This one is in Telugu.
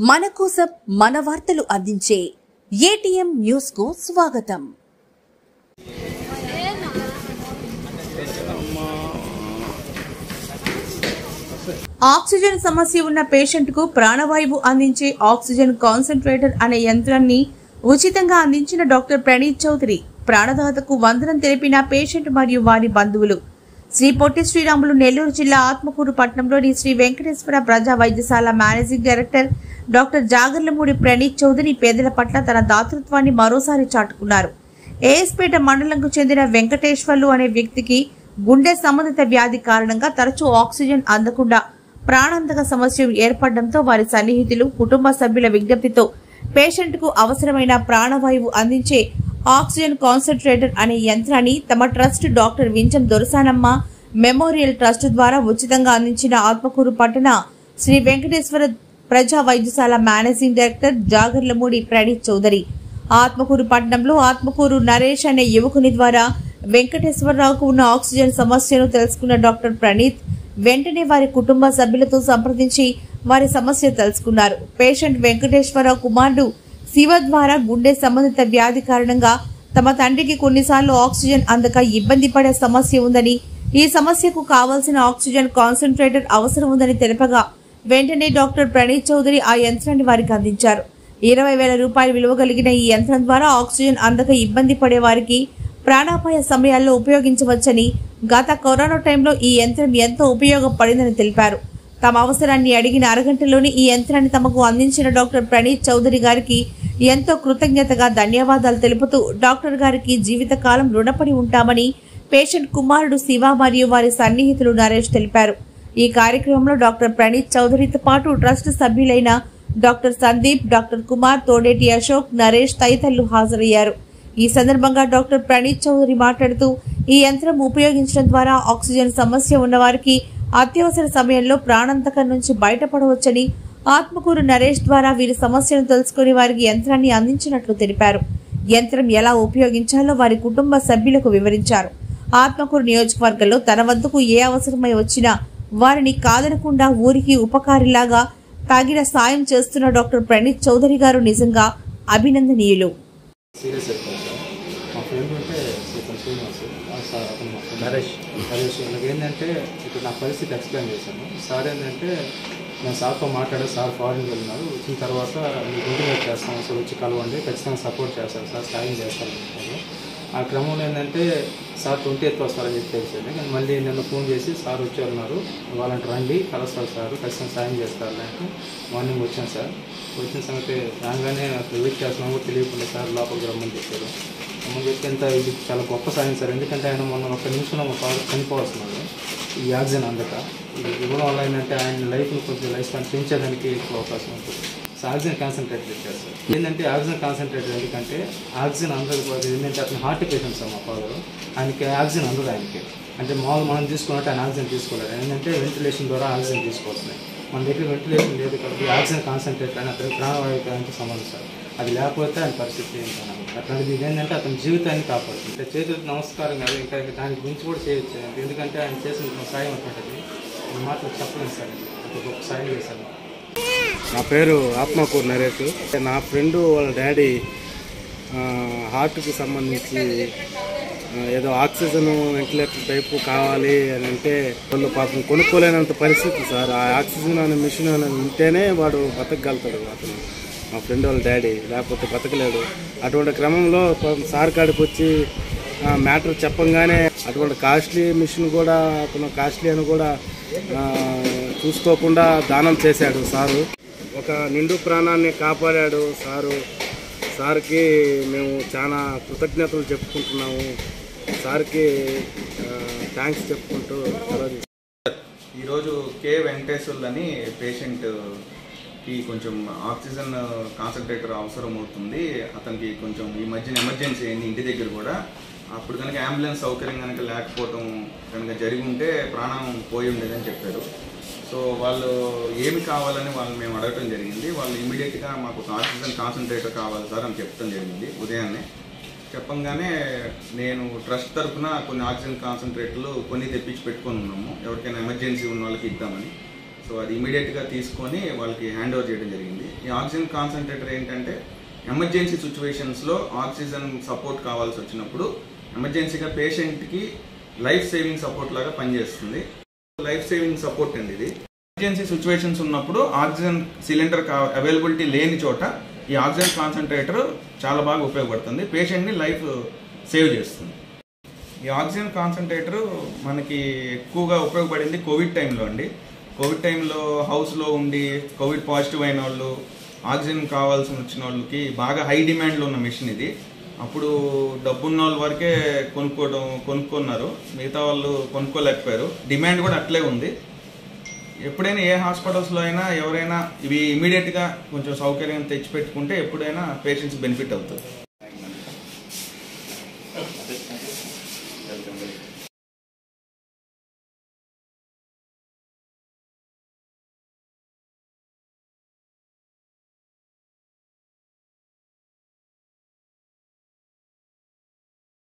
మన కోసం మన వార్తలు అందించే ఏటీఎం న్యూస్ కు స్వాగతం. ఆక్సిజన్ సమస్య ఉన్న పేషెంట్ కు ప్రాణవాయువు అందించే ఆక్సిజన్ కాన్సంట్రేటర్ అనే యంత్రాన్ని ఉచితంగా అందించిన డాక్టర్ ప్రణీత్ చౌదరి ప్రాణదాతకు వందనం తెలిపిన పేషెంట్ మరియు వారి బంధువులు. శ్రీ పొట్టి శ్రీరాములు నెల్లూరు జిల్లా ఆత్మకూరు పట్టణంలోని Shri Venkateswara Praja Vaidyasala managing director doctor Jagarlamudi Praneeth Chowdary పేదల పట్ల తన దాతృత్వాన్ని మరోసారి చాటుకున్నారు. ఏఎస్పేట మండలంకు చెందిన వెంకటేశ్వర్లు అనే వ్యక్తికి గుండె సంబంధిత వ్యాధి కారణంగా తరచూ ఆక్సిజన్ అందకుండా ప్రాణాంతక సమస్య ఏర్పడడంతో వారి సన్నిహితులు కుటుంబ సభ్యుల విజ్ఞప్తితో పేషెంట్ కు అవసరమైన ప్రాణవాయువు అందించే ఆక్సిజన్ కాన్సంట్రేటర్ అనే యంత్రాన్ని తమ trust doctor Vinjam Dorasanamma memorial trust ద్వారా ఉచితంగా అందించిన ఆత్మకూరు పట్టణ శ్రీ వెంకటేశ్వర ప్రజా వైద్యశాల మేనేజింగ్ డైరెక్టర్ జాగర్లమూడి ప్రణీత్ చౌదరి. ఆత్మకూరు పట్టణంలో ఆత్మకూరు నరేష్ అనే యువకుని ద్వారా వెంకటేశ్వరరావుకు ఉన్న ఆక్సిజన్ సమస్యను తెలుసుకున్న డాక్టర్ ప్రణీత్ వెంటనే వారి కుటుంబ సభ్యులతో సంప్రదించి వారి సమస్య తెలుసుకున్నారు. పేషెంట్ వెంకటేశ్వరరావు కుమారుడు శివ ద్వారా గుండె సంబంధిత వ్యాధి కారణంగా తమ తండ్రికి కొన్నిసార్లు ఆక్సిజన్ అందక ఇబ్బంది పడే సమస్య ఉందని, ఈ సమస్యకు కావాల్సిన ఆక్సిజన్ కాన్సంట్రేటర్ అవసరం ఉందని తెలుపగా వెంటనే డాక్టర్ ప్రణీత్ చౌదరి ఆ యంత్రాన్ని వారికి అందించారు. 20,000 రూపాయలు విలువ కలిగిన ఈ యంత్రం ద్వారా ఆక్సిజన్ అందక ఇబ్బంది పడే వారికి ప్రాణాపాయ సమయాల్లో ఉపయోగించవచ్చని, గత కరోనా టైంలో ఈ యంత్రం ఎంతో ఉపయోగపడిందని తెలిపారు. తమ అవసరాన్ని అడిగిన అరగంటలోనే ఈ యంత్రాన్ని తమకు అందించిన డాక్టర్ ప్రణీత్ చౌదరి గారికి ఎంతో కృతజ్ఞతగా ధన్యవాదాలు తెలుపుతూ డాక్టర్ గారికి జీవితకాలం రుణపడి ఉంటామని పేషెంట్ కుమారుడు శివ మరియు వారి సన్నిహితులు నరేష్ తెలిపారు. ఈ కార్యక్రమంలో డాక్టర్ ప్రణీత్ చౌదరితో పాటు ట్రస్ట్ సభ్యులైన డాక్టర్ సందీప్, డాక్టర్ కుమార్, తోడేటి అశోక్, నరేష్ తదితరులు హాజరయ్యారు. ఈ సందర్భంగా డాక్టర్ ప్రణీత్ చౌదరి మాట్లాడుతూ ఈ యంత్రం ఉపయోగించడం ద్వారా ఆక్సిజన్ సమస్య ఉన్నవారికి అత్యవసర సమయంలో ప్రాణాంతకం నుంచి బయటపడవచ్చని, ఆత్మకూరు నరేష్ ద్వారా వీరి సమస్యను తెలుసుకుని వారికి యంత్రాన్ని అందించినట్లు తెలిపారు. యంత్రం ఎలా ఉపయోగించాలో వారి కుటుంబ సభ్యులకు వివరించారు. ఆత్మకూరు నియోజకవర్గంలో తన వద్దకు ఏ అవసరమై వచ్చినా వారిని కాదనకుండా ఊరికి ఉపకారిలాగా తగిన సాయం చేస్తున్న డాక్టర్ ప్రణీత్ చౌదరి గారు నిజంగా అభినందనీయులు. ఏంటంటే ఇప్పుడు నా పరిస్థితి ఎక్స్ప్లెయిన్ చేశాను. సార్ ఏంటంటే నేను సార్తో మాట్లాడే సార్ ఫారిన్కి వెళ్ళినారు, వచ్చిన తర్వాత మీకు ఇంటిమేట్ చేస్తాను సార్, వచ్చి కలవండి, ఖచ్చితంగా సపోర్ట్ చేస్తాను సార్, సాయం చేస్తాను. ఆ క్రమంలో ఏంటంటే సార్ 20th వస్తారని చెప్పి తెలిసింది. నేను మళ్ళీ నిన్న ఫోన్ చేసి సార్ వచ్చారు, వాళ్ళంటే రండి కలుస్తారు సార్, ఖచ్చితంగా సాయం చేస్తారు అంటే మార్నింగ్ వచ్చాను సార్. వచ్చిన సంగతి రాగానే అసలు వెయిట్ చేస్తున్నాము కూడా తెలియకుండా సార్ లోపలికి రమ్మని చెప్పారు. రమ్మని చెప్తే ఎంత ఇది చాలా గొప్ప సాయం సార్, ఎందుకంటే ఆయన మొన్న 1 నిమిషంలో మా ఫాదర్ చనిపోవస్తున్నారు ఈ ఆక్సిజన్ అందక. ఇది ఇవ్వడం వల్ల ఏంటంటే ఆయన లైఫ్ని కొంచెం లైఫ్ స్పాన్ పెంచేదానికి ఎక్కువ అవకాశం ఉంటుంది. సో ఆక్సిజన్ కాన్సన్ట్రేటర్ ఇచ్చారు సార్. ఏంటంటే ఆక్సిజన్ కాన్సన్ట్రేటర్ ఎందుకంటే ఆక్సిజన్ అందకపోతే ఏంటంటే అతను హార్ట్ పేషెంట్ సార్ మా ఫాదర్, ఆయనకి ఆక్సిజన్ అందదు. ఆయనకి అంటే మామూలు మనం తీసుకున్నట్టు ఆయన ఆక్సిజన్ తీసుకోలేదు. ఏంటంటే వెంటిలేషన్ ద్వారా ఆక్సిజన్ తీసుకోవాల్సింది. మన దగ్గర వెంటిలేషన్ లేదు కాబట్టి ఆక్సిజన్ కాన్సన్ట్రేటర్ అని అతనికి ప్రాణవాయువుకి సంబంధం సార్. అది లేకపోతే ఆయన పరిస్థితి ఏంటన్నా అట్లాంటిది. ఇదేంటంటే అతని జీవితాన్ని కాపాడుతుంది. అంటే చేతులకు నమస్కారం కాదు, ఇంకా దానికి గురించి కూడా చేయొచ్చు. ఎందుకంటే ఆయన చేసిన సాయం అటువంటిది మాటలు చెప్పలేదు సార్. అది గొప్ప సాయం చేశాను. నా పేరు ఆత్మకూరు నరేష్. నా ఫ్రెండు వాళ్ళ డాడీ హార్ట్కి సంబంధించి ఏదో ఆక్సిజన్ వెంటిలేటర్ టైపు కావాలి అని అంటే వాళ్ళు పాపం కొనుక్కోలేనంత పరిస్థితి సార్. ఆ ఆక్సిజన్ అనే మిషన్ అనేది ఉంటేనే వాడు బతకగలుగుతాడు అతను, మా ఫ్రెండ్ వాళ్ళ డాడీ, లేకపోతే బతకలేడు. అటువంటి క్రమంలో సార్ కాడికి వచ్చి మ్యాటర్ చెప్పంగానే అటువంటి కాస్ట్లీ మిషన్ కూడా అతను కాస్ట్లీ అని కూడా చూసుకోకుండా దానం చేశాడు సారు. ఒక నిండు ప్రాణాన్ని కాపాడాడు సారు. సార్కి మేము చాలా కృతజ్ఞతలు చెప్పుకుంటున్నాము. సార్కి థ్యాంక్స్ చెప్పుకుంటూ ఈరోజు కే వెంకటేశ్వర్లు అని పేషెంట్కి కొంచెం ఆక్సిజన్ కాన్సన్ట్రేటర్ అవసరం అవుతుంది. అతనికి కొంచెం ఈ మధ్యన ఎమర్జెన్సీ అయింది ఇంటి దగ్గర కూడా. అప్పుడు కనుక అంబులెన్స్ సౌకర్యం కనుక లేకపోవటం కనుక జరిగి ఉంటే ప్రాణం పోయి ఉండేదని చెప్పారు. సో వాళ్ళు ఏమి కావాలని వాళ్ళు మేము అడగటం జరిగింది. వాళ్ళు ఇమీడియట్గా మాకు ఆక్సిజన్ కాన్సన్ట్రేటర్ కావాలి సార్ అని చెప్పడం జరిగింది ఉదయాన్నే. చెప్పంగానే నేను ట్రస్ట్ తరఫున కొన్ని ఆక్సిజన్ కాన్సన్ట్రేటర్లు కొన్ని తెప్పించి పెట్టుకొని ఉన్నాము, ఎవరికైనా ఎమర్జెన్సీ ఉన్న వాళ్ళకి ఇద్దామని. సో అది ఇమీడియట్గా తీసుకొని వాళ్ళకి హ్యాండ్ ఓవర్ చేయడం జరిగింది. ఈ ఆక్సిజన్ కాన్సన్ట్రేటర్ ఏంటంటే ఎమర్జెన్సీ సిచ్యువేషన్స్లో ఆక్సిజన్ సపోర్ట్ కావాల్సి వచ్చినప్పుడు ఎమర్జెన్సీగా పేషెంట్కి లైఫ్ సేవింగ్ సపోర్ట్ లాగా పనిచేస్తుంది. లైఫ్ సేవింగ్ సపోర్ట్ అండి ఇది. ఎమర్జెన్సీ సిచ్యువేషన్స్ ఉన్నప్పుడు ఆక్సిజన్ సిలిండర్ అవైలబిలిటీ లేని చోట ఈ ఆక్సిజన్ కాన్సన్ట్రేటర్ చాలా బాగా ఉపయోగపడుతుంది, పేషెంట్ని లైఫ్ సేవ్ చేస్తుంది. ఈ ఆక్సిజన్ కాన్సన్ట్రేటర్ మనకి ఎక్కువగా ఉపయోగపడింది కోవిడ్ టైంలో అండి. కోవిడ్ టైంలో హౌస్లో ఉండి కోవిడ్ పాజిటివ్ అయిన వాళ్ళు, ఆక్సిజన్ కావాల్సి వచ్చిన వాళ్ళకి బాగా హై డిమాండ్లో ఉన్న మెషిన్ ఇది. అప్పుడు డబ్బున్న వాళ్ళ వరకే కొనుక్కున్నారు, మిగతా వాళ్ళు కొనుక్కోలేకపోయారు. డిమాండ్ కూడా అట్లే ఉంది. ఎప్పుడైనా ఏ హాస్పిటల్స్లో అయినా ఎవరైనా ఇవి ఇమీడియట్గా కొంచెం సౌకర్యం తెచ్చిపెట్టుకుంటే ఎప్పుడైనా పేషెంట్స్ బెనిఫిట్ అవుతుంది.